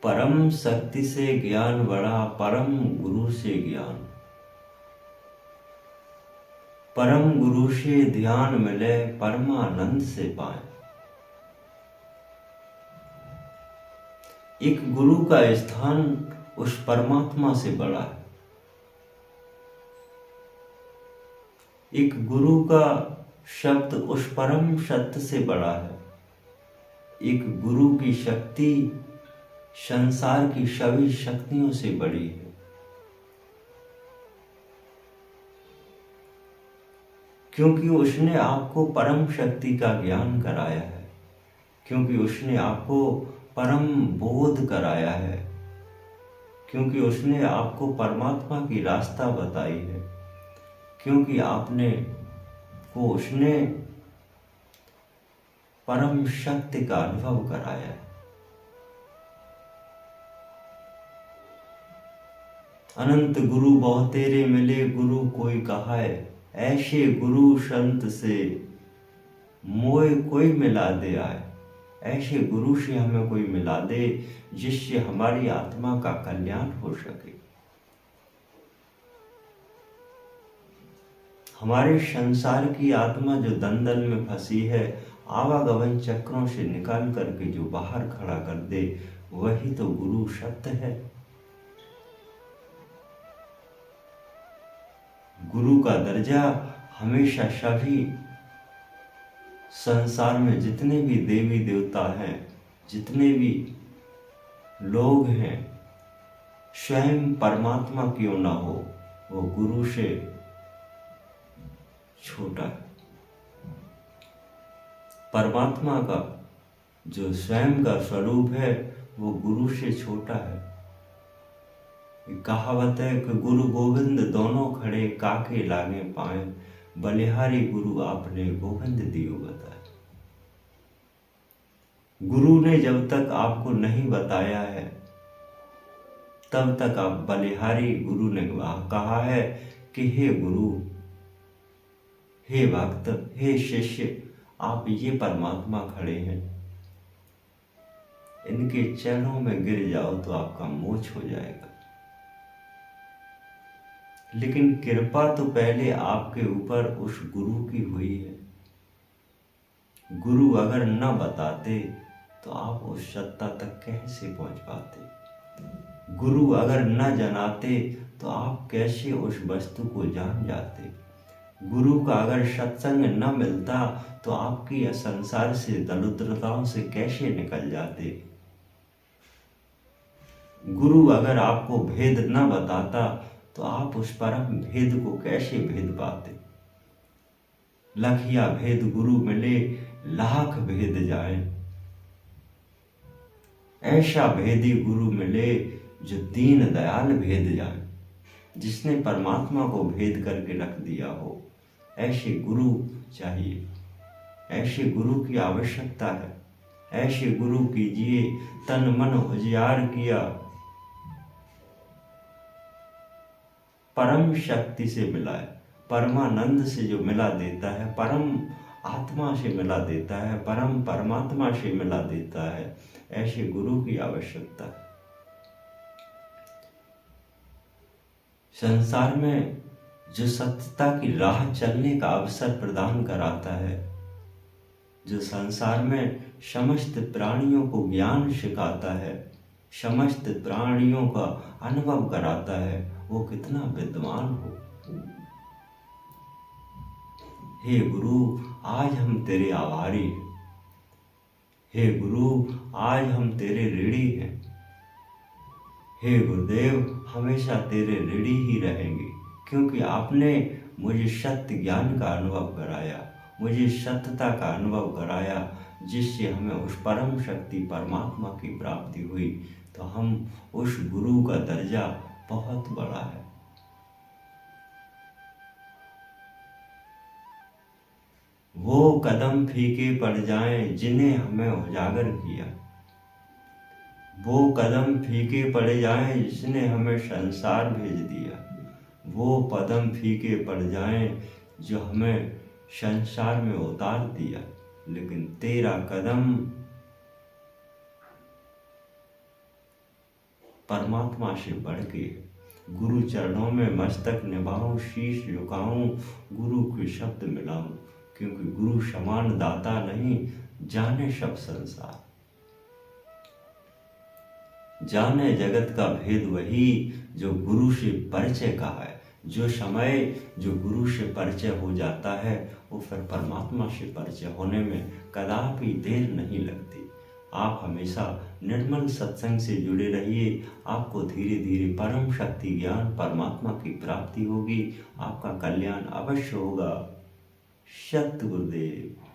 परम शक्ति से ज्ञान बड़ा, परम गुरु से ज्ञान। परम गुरु से ध्यान मिले, परमानंद से पाए। एक गुरु का स्थान उस परमात्मा से बड़ा है। एक गुरु का शब्द उस परम सत्य से बड़ा है। एक गुरु की शक्ति संसार की सभी शक्तियों से बड़ी है। क्योंकि उसने आपको परम शक्ति का ज्ञान कराया है, क्योंकि उसने आपको परम बोध कराया है, क्योंकि उसने आपको परमात्मा की रास्ता बताई है, क्योंकि उसने परम शक्ति का अनुभव कराया है। अनंत गुरु बहुतेरे मिले, गुरु कोई कहाय, ऐसे गुरु संत से मोय कोई मिला दे आए। ऐसे गुरु से हमें कोई मिला दे जिससे हमारी आत्मा का कल्याण हो सके। हमारे संसार की आत्मा जो दंदल में फंसी है, आवागमन चक्रों से निकाल करके जो बाहर खड़ा कर दे, वही तो गुरु सत्य है। गुरु का दर्जा हमेशा सभी संसार में जितने भी देवी देवता हैं, जितने भी लोग हैं, स्वयं परमात्मा क्यों ना हो, वो गुरु से छोटा है। परमात्मा का जो स्वयं का स्वरूप है वो गुरु से छोटा है। कहावत है कि गुरु गोविंद दोनों खड़े, काके लागे पाए, बलिहारी गुरु आपने गोविंद दियो बताए। गुरु ने जब तक आपको नहीं बताया है तब तक आप बलिहारी। गुरु ने कहा है कि हे गुरु, हे भक्त, हे शिष्य, आप ये परमात्मा खड़े हैं, इनके चरणों में गिर जाओ तो आपका मोक्ष हो जाएगा। लेकिन कृपा तो पहले आपके ऊपर उस गुरु की हुई है। गुरु अगर न बताते तो आप उस सत्ता तक कैसे पहुंच पाते। गुरु अगर न जनाते तो आप कैसे उस वस्तु को जान जाते। गुरु का अगर सत्संग न मिलता तो आपकी संसार से दरिद्रताओं से कैसे निकल जाते। गुरु अगर आपको भेद न बताता तो आप उस परम भेद को कैसे भेद पाते। लखिया भेद गुरु मिले, लाख भेद जाए। ऐसा भेदी गुरु मिले जो दीन दयाल भेद जाए, जिसने परमात्मा को भेद करके रख दिया हो। ऐसे गुरु चाहिए, ऐसे गुरु की आवश्यकता है। ऐसे गुरु कीजिए, तन मन उजियार किया, परम शक्ति से मिलाए, परमानंद से जो मिला देता है, परम आत्मा से मिला देता है, परम परमात्मा से मिला देता है। ऐसे गुरु की आवश्यकता है। संसार में जो सत्यता की राह चलने का अवसर प्रदान कराता है, जो संसार में समस्त प्राणियों को ज्ञान सिखाता है, समस्त प्राणियों का अनुभव कराता है, वो कितना विद्वान हो। हे गुरु, आज हम तेरे आभारी हैं। हे गुरु, आज हम तेरे ऋणी हैं। हे गुरुदेव, हमेशा तेरे ऋणी ही रहेंगे, क्योंकि आपने मुझे सत्य ज्ञान का अनुभव कराया, मुझे सत्यता का अनुभव कराया, जिससे हमें उस परम शक्ति परमात्मा की प्राप्ति हुई। तो हम उस गुरु का दर्जा बहुत बड़ा है। वो कदम फीके पड़ जाएं जिन्हें हमें उजागर किया। वो कदम फीके पड़ जाएं जिसने हमें संसार भेज दिया। वो कदम फीके पड़ जाएं जो हमें संसार में उतार दिया। लेकिन तेरा कदम परमात्मा से बढ़ के। गुरु चरणों में मस्तक निभाऊं, शीश झुकाऊं, गुरु के शब्द मिलाऊं, क्योंकि गुरु समान दाता नहीं, जाने सब संसार। जाने जगत का भेद वही जो गुरु से परिचय का है। जो समय जो गुरु से परिचय हो जाता है वो फिर परमात्मा से परिचय होने में कदापि देर नहीं लगती। आप हमेशा निर्मल सत्संग से जुड़े रहिए। आपको धीरे धीरे परम शक्ति ज्ञान परमात्मा की प्राप्ति होगी। आपका कल्याण अवश्य होगा। सत गुरुदेव।